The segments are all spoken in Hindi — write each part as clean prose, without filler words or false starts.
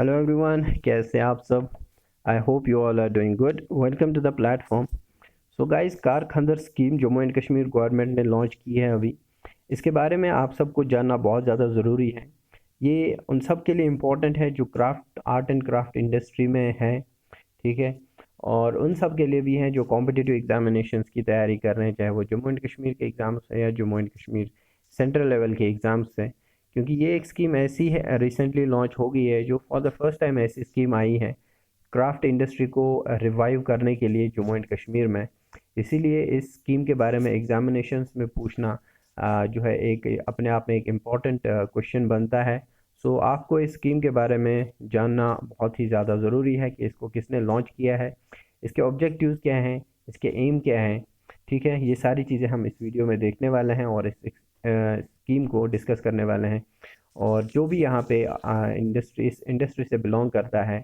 हेलो एवरीवन, कैसे हैं आप सब। I hope you all are doing good. Welcome to the platform. So guys, Karkhandar scheme Jammu and Kashmir government ने लॉन्च की है अभी। इसके बारे में आप सबको जानना बहुत ज़्यादा ज़रूरी है। ये उन सब के लिए इम्पोर्टेंट है जो craft art and craft industry में है, ठीक है। और उन सब के लिए भी हैं जो कॉम्पिटिटिव एग्जामिनेशंस की तैयारी कर रहे हैं, चाहे वो जम्मू एंड कश्मीर के एग्ज़ाम्स हैं या Jammu and Kashmir central level के एग्ज़ाम्स हैं। क्योंकि ये एक स्कीम ऐसी है, रिसेंटली लॉन्च हो गई है, जो फॉर द फर्स्ट टाइम ऐसी स्कीम आई है क्राफ्ट इंडस्ट्री को रिवाइव करने के लिए जम्मू एंड कश्मीर में। इसीलिए इस स्कीम के बारे में एग्जामिनेशंस में पूछना जो है एक अपने आप में एक इम्पॉर्टेंट क्वेश्चन बनता है। सो आपको इस स्कीम के बारे में जानना बहुत ही ज़्यादा ज़रूरी है कि इसको किसने लॉन्च किया है, इसके ऑब्जेक्टिव्स क्या हैं, इसके एम क्या हैं। ठीक है, ये सारी चीज़ें हम इस वीडियो में देखने वाले हैं और इस स्कीम को डिस्कस करने वाले हैं। और जो भी यहाँ पे इंडस्ट्री से बिलोंग करता है,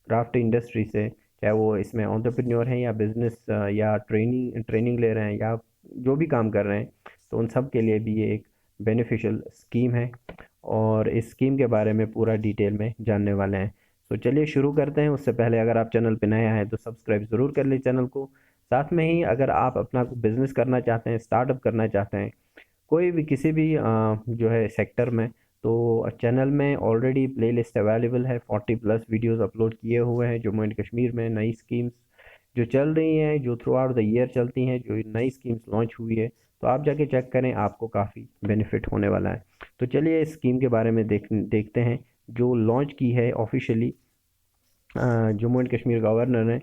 क्राफ्ट इंडस्ट्री से, चाहे वो इसमें एंटरप्रेन्योर हैं या बिजनेस या ट्रेनिंग ट्रेनिंग ले रहे हैं या जो भी काम कर रहे हैं, तो उन सब के लिए भी ये एक बेनिफिशियल स्कीम है। और इस स्कीम के बारे में पूरा डिटेल में जानने वाले हैं। तो चलिए शुरू करते हैं। उससे पहले अगर आप चैनल पे नए आए हैं तो सब्सक्राइब ज़रूर कर लें चैनल को। साथ में ही अगर आप अपना बिजनेस करना चाहते हैं, स्टार्टअप करना चाहते हैं, कोई भी किसी भी जो है सेक्टर में, तो चैनल में ऑलरेडी प्लेलिस्ट अवेलेबल है। 40+ वीडियोस अपलोड किए हुए हैं जम्मू एंड कश्मीर में नई स्कीम्स जो चल रही हैं, जो थ्रू आउट द ईयर चलती हैं, जो नई स्कीम्स लॉन्च हुई है, तो आप जाके चेक करें, आपको काफ़ी बेनिफिट होने वाला है। तो चलिए इस स्कीम के बारे में देखते हैं जो लॉन्च की है officially Jammu and Kashmir governor ने।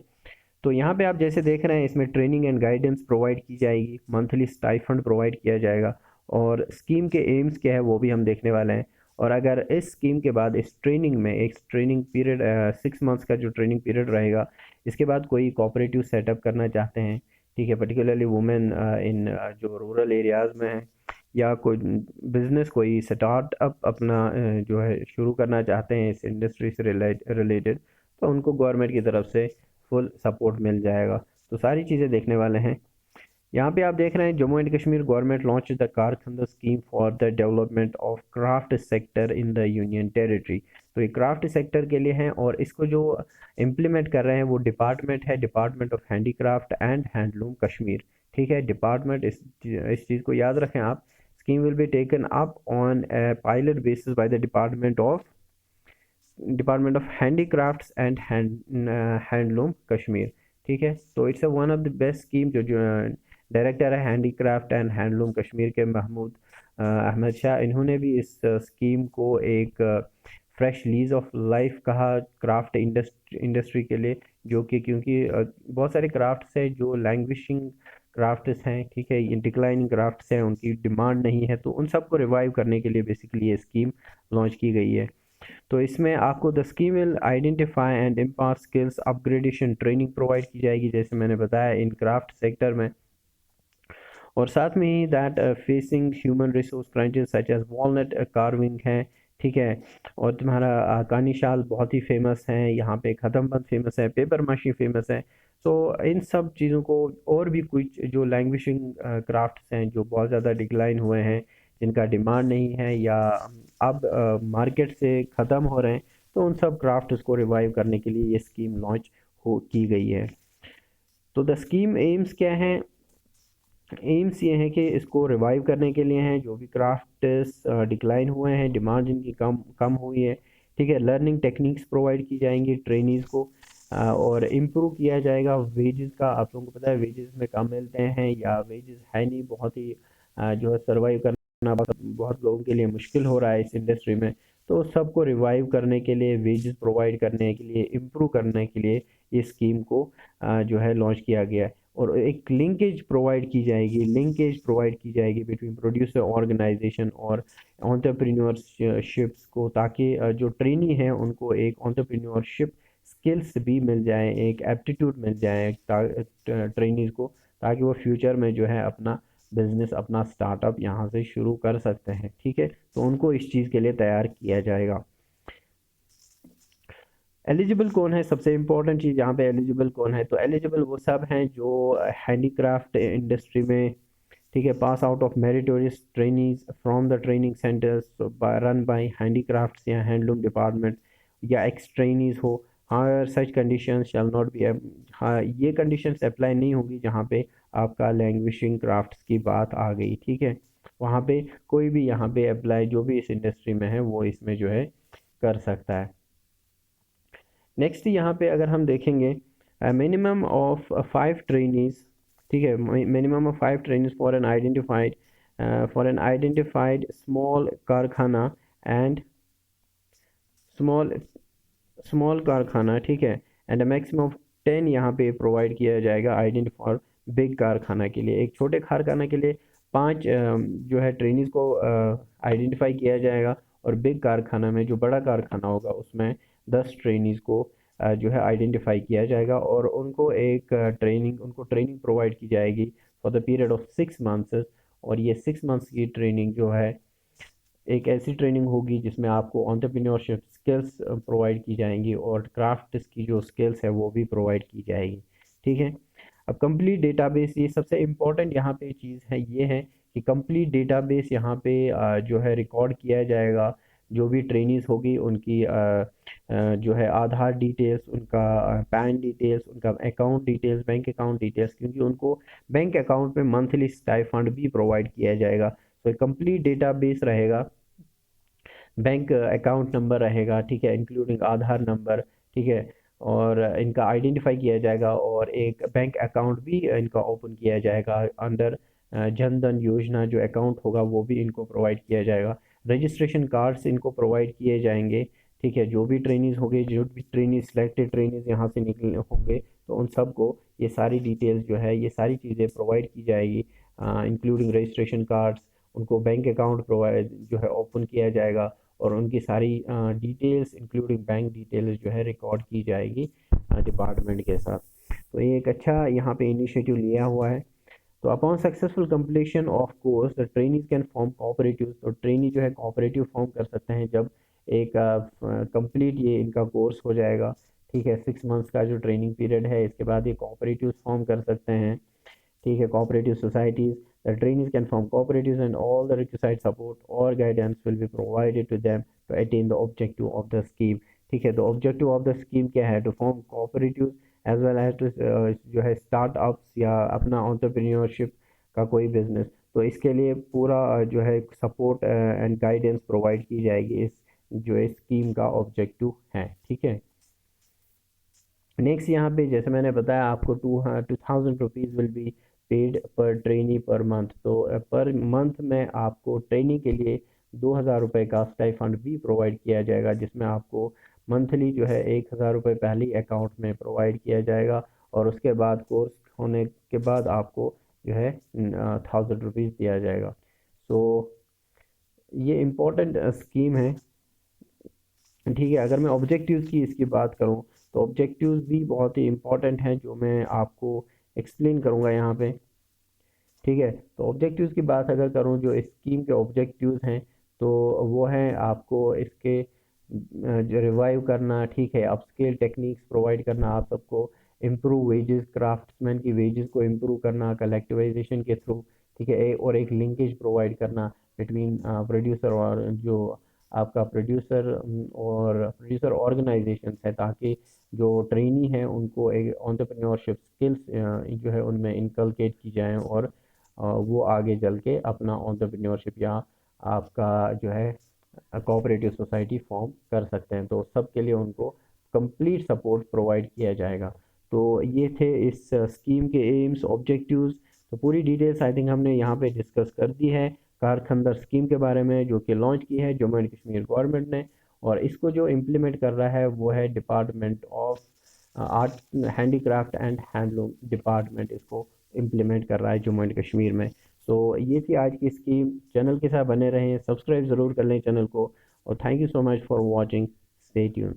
तो यहाँ पे आप जैसे देख रहे हैं, इसमें ट्रेनिंग एंड गाइडेंस प्रोवाइड की जाएगी, मंथली स्टाइफंड प्रोवाइड किया जाएगा, और स्कीम के एम्स क्या है वो भी हम देखने वाले हैं। और अगर इस स्कीम के बाद इस ट्रेनिंग में एक ट्रेनिंग पीरियड 6 मंथ्स का जो ट्रेनिंग पीरियड रहेगा, इसके बाद कोई कोऑपरेटिव सेटअप करना चाहते हैं, ठीक है, पर्टिकुलरली वुमेन इन जो रूरल एरियाज़ में है, या कोई बिजनेस कोई स्टार्टअप अपना जो है शुरू करना चाहते हैं इस इंडस्ट्री से रिलेटेड, तो उनको गवर्नमेंट की तरफ से फुल सपोर्ट मिल जाएगा। तो सारी चीज़ें देखने वाले हैं। यहाँ पे आप देख रहे हैं, Jammu and Kashmir government launch the Karkhandar scheme for the development of craft sector in the union territory. तो ये क्राफ्ट सेक्टर के लिए हैं, और इसको जो इम्प्लीमेंट कर रहे हैं वो डिपार्टमेंट है, department of handicraft and handloom Kashmir. ठीक है, डिपार्टमेंट, इस चीज़ को याद रखें आप। Scheme will be taken up on pilot basis by the department of handicrafts and handloom Kashmir. ठीक है, तो it's one of the best scheme. जो डायरेक्टर है हैंडीक्राफ्ट एंड हैंडलूम कश्मीर के महमूद अहमद शाह, इन्होंने भी इस स्कीम को एक फ्रेश लीज ऑफ लाइफ कहा क्राफ्ट इंडस्ट्री के लिए। जो कि क्योंकि बहुत सारे क्राफ्ट्स हैं जो लैंग्विशिंग क्राफ्ट्स हैं, ठीक है, ये डिक्लाइनिंग क्राफ्ट्स हैं, उनकी डिमांड नहीं है, तो उन सबको रिवाइव करने के लिए बेसिकली ये स्कीम लॉन्च की गई है। तो इसमें आपको the scheme will identify and impart skills upgradation training provide की जाएगी, जैसे मैंने बताया, इन क्राफ्ट सेक्टर में। और साथ में ही that facing human resource crunches such as walnut carving है, ठीक है। और तुम्हारा कानी शाल बहुत ही फेमस है, यहाँ पे खत्म बंद फेमस है, पेपर माशी फेमस है। तो इन सब चीज़ों को, और भी कुछ जो लैंग्विशिंग क्राफ्ट्स हैं जो बहुत ज़्यादा डिक्लाइन हुए हैं, जिनका डिमांड नहीं है या अब मार्केट से ख़त्म हो रहे हैं, तो उन सब क्राफ्ट्स को रिवाइव करने के लिए ये स्कीम लॉन्च हो की गई है। तो द स्कीम एम्स क्या हैं? एम्स ये हैं कि इसको रिवाइव करने के लिए हैं जो भी क्राफ्ट्स डिक्लाइन हुए हैं, डिमांड जिनकी कम कम हुई है, ठीक है। लर्निंग टेक्निक्स प्रोवाइड की जाएंगी ट्रेनीज़ को, और इम्प्रूव किया जाएगा वेजेस का। आप लोगों को पता है वेजेस में कम मिलते हैं या वेजेस है नहीं, बहुत ही जो है सर्वाइव करना बहुत लोगों के लिए मुश्किल हो रहा है इस इंडस्ट्री में। तो सबको रिवाइव करने के लिए, वेजेस प्रोवाइड करने के लिए, इम्प्रूव करने के लिए इस स्कीम को जो है लॉन्च किया गया है। और एक लिंकेज प्रोवाइड की जाएगी बिटवीन प्रोड्यूसर ऑर्गेनाइजेशन और एंटरप्रेन्योरशिप्स को, ताकि जो ट्रेनी हैं उनको एक एंटरप्रेन्योरशिप स्किल्स भी मिल जाए, एक एप्टीट्यूड मिल जाए ट्रेनीज को, ताकि वो फ्यूचर में जो है अपना बिजनेस, अपना स्टार्टअप यहाँ से शुरू कर सकते हैं, ठीक है। तो उनको इस चीज़ के लिए तैयार किया जाएगा। एलिजिबल कौन है? सबसे इम्पोर्टेंट चीज़ यहाँ पे, एलिजिबल कौन है? तो एलिजिबल वो सब हैं जो हैंडीक्राफ्ट इंडस्ट्री में, ठीक है, pass out of meritorious trainees from the training centres run by handicrafts या हैंडलूम डिपार्टमेंट, या एक्स ट्रेनीज हो। हाँ, such condition shall not be, हाँ ये कंडीशंस अप्लाई नहीं होगी जहाँ पे आपका लैंग्वेजिंग क्राफ्ट्स की बात आ गई, ठीक है। वहाँ पे कोई भी यहाँ पे अप्लाई जो भी इस इंडस्ट्री में है वो इसमें जो है कर सकता है। नेक्स्ट यहाँ पे अगर हम देखेंगे मिनिमम ऑफ 5 ट्रेनीज, ठीक है, minimum of 5 trainees for an identified small कारखाना एंड स्मॉल स्मॉल कारखाना, ठीक है, एंड मैक्सिमम ऑफ 10 यहाँ पे प्रोवाइड किया जाएगा आइडेंटिटी फॉर बिग कारखाना के लिए। एक छोटे कारखाना के लिए 5 जो है ट्रेनिज को आइडेंटिफाई किया जाएगा, और बिग कारखाना में जो बड़ा कारखाना होगा उसमें 10 ट्रेनिज को जो है आइडेंटिफाई किया जाएगा, और उनको एक ट्रेनिंग प्रोवाइड की जाएगी for the period of 6 months. और ये 6 मंथ्स की ट्रेनिंग जो है एक ऐसी ट्रेनिंग होगी जिसमें आपको एंटरप्रेन्योरशिप स्किल्स प्रोवाइड की जाएंगी, और क्राफ्ट्स की जो स्किल्स है वो भी प्रोवाइड की जाएगी, ठीक है। अब कंप्लीट डेटाबेस, ये सबसे इम्पोर्टेंट यहाँ पे चीज़ है, ये है कि कंप्लीट डेटाबेस यहाँ पे जो है रिकॉर्ड किया जाएगा। जो भी ट्रेनीज होगी उनकी जो है आधार डिटेल्स, उनका पैन डिटेल्स, उनका account details, bank account details, क्योंकि उनको बैंक अकाउंट में मंथली स्टाइफंड भी प्रोवाइड किया जाएगा। तो कंप्लीट डेटाबेस रहेगा, बैंक अकाउंट नंबर रहेगा, ठीक है, इंक्लूडिंग आधार नंबर, ठीक है, और इनका आइडेंटिफाई किया जाएगा, और एक बैंक अकाउंट भी इनका ओपन किया जाएगा अंडर जन धन योजना। जो अकाउंट होगा वो भी इनको प्रोवाइड किया जाएगा। रजिस्ट्रेशन कार्ड्स इनको प्रोवाइड किए जाएंगे, ठीक है। जो भी ट्रेनिज होंगे, जो भी ट्रेनिज सिलेक्टेड ट्रेनिज यहाँ से निकले होंगे, तो उन सबको ये सारी डिटेल्स जो है, ये सारी चीज़ें प्रोवाइड की जाएगी, इंक्लूडिंग रजिस्ट्रेशन कार्ड्स। उनको बैंक अकाउंट प्रोवाइड जो है ओपन किया जाएगा, और उनकी सारी डिटेल्स इंक्लूडिंग बैंक डिटेल्स जो है रिकॉर्ड की जाएगी डिपार्टमेंट के साथ। तो ये एक अच्छा यहाँ पे इनिशिएटिव लिया हुआ है। तो upon successful completion of course the trainees can form cooperative. तो ट्रेनी जो है कोऑपरेटिव फॉर्म कर सकते हैं जब एक कंप्लीट ये इनका कोर्स हो जाएगा, ठीक है। 6 मंथ्स का जो ट्रेनिंग पीरियड है, इसके बाद ये कोऑपरेटिव फॉर्म कर सकते हैं, ठीक है। cooperative societies, the trainees can form cooperatives, and all the requisite support or guidance will be provided to them to attain the objective of the scheme, ठीक है। तो ऑब्जेक्टिव ऑफ द स्कीम क्या है? To form cooperative as well as to जो है स्टार्टअप्स या अपना एंटरप्रेन्योरशिप का कोई बिजनेस। तो इसके लिए पूरा जो है सपोर्ट एंड गाइडेंस प्रोवाइड की जाएगी, इस जो है स्कीम का ऑब्जेक्टिव है, ठीक है। नेक्स्ट यहाँ पे जैसे मैंने बताया आपको 2000 रुपीज़ विल बी पेड पर ट्रेनी पर मंथ। तो पर मंथ में आपको ट्रेनी के लिए 2000 रुपये का स्टाइफंड भी प्रोवाइड किया जाएगा, जिसमें आपको मंथली जो है 1000 रुपये पहले अकाउंट में प्रोवाइड किया जाएगा, और उसके बाद कोर्स होने के बाद आपको जो है 1000 रुपीज़ दिया जाएगा। सो ये इम्पोर्टेंट स्कीम है, ठीक है। अगर मैं ऑब्जेक्टिव्स की इसकी बात करूं, तो ऑब्जेक्टिव्स भी बहुत ही इम्पोर्टेंट हैं, जो मैं आपको एक्सप्लेन करूंगा यहाँ पे, ठीक है। तो ऑब्जेक्टिव्स की बात अगर करूं, जो स्कीम के ऑब्जेक्टिव्स हैं, तो वो है आपको इसके जो रिवाइव करना, ठीक है, अपस्केल टेक्निक्स प्रोवाइड करना आप सबको, इम्प्रूव वेजेस, क्राफ्ट्समैन की वेजेस को इम्प्रूव करना कलेक्टिवाइजेशन के थ्रू, ठीक है, और एक लिंकेज प्रोवाइड करना बिटवीन प्रोड्यूसर और जो आपका प्रोड्यूसर ऑर्गेनाइजेशन है, ताकि जो ट्रेनी है उनको एक एंटरप्रेन्योरशिप स्किल्स जो है उनमें इनकलकेट की जाए, और वो आगे चल के अपना एंटरप्रेन्योरशिप या आपका जो है कोऑपरेटिव सोसाइटी फॉर्म कर सकते हैं। तो सबके लिए उनको कंप्लीट सपोर्ट प्रोवाइड किया जाएगा। तो ये थे इस स्कीम के एम्स, ऑब्जेक्टिव्स। तो पूरी डिटेल्स आई थिंक हमने यहाँ पे डिस्कस कर दी है कारखंदर स्कीम के बारे में, जो कि लॉन्च की है जम्मू एंड कश्मीर गवर्नमेंट ने, और इसको जो इम्प्लीमेंट कर रहा है वो है department of art, handicraft and handloom department इसको इम्प्लीमेंट कर रहा है जम्मू एंड कश्मीर में। तो ये थी आज की स्कीम। चैनल के साथ बने रहें, सब्सक्राइब ज़रूर कर लें चैनल को, और thank you so much for watching, stay tuned.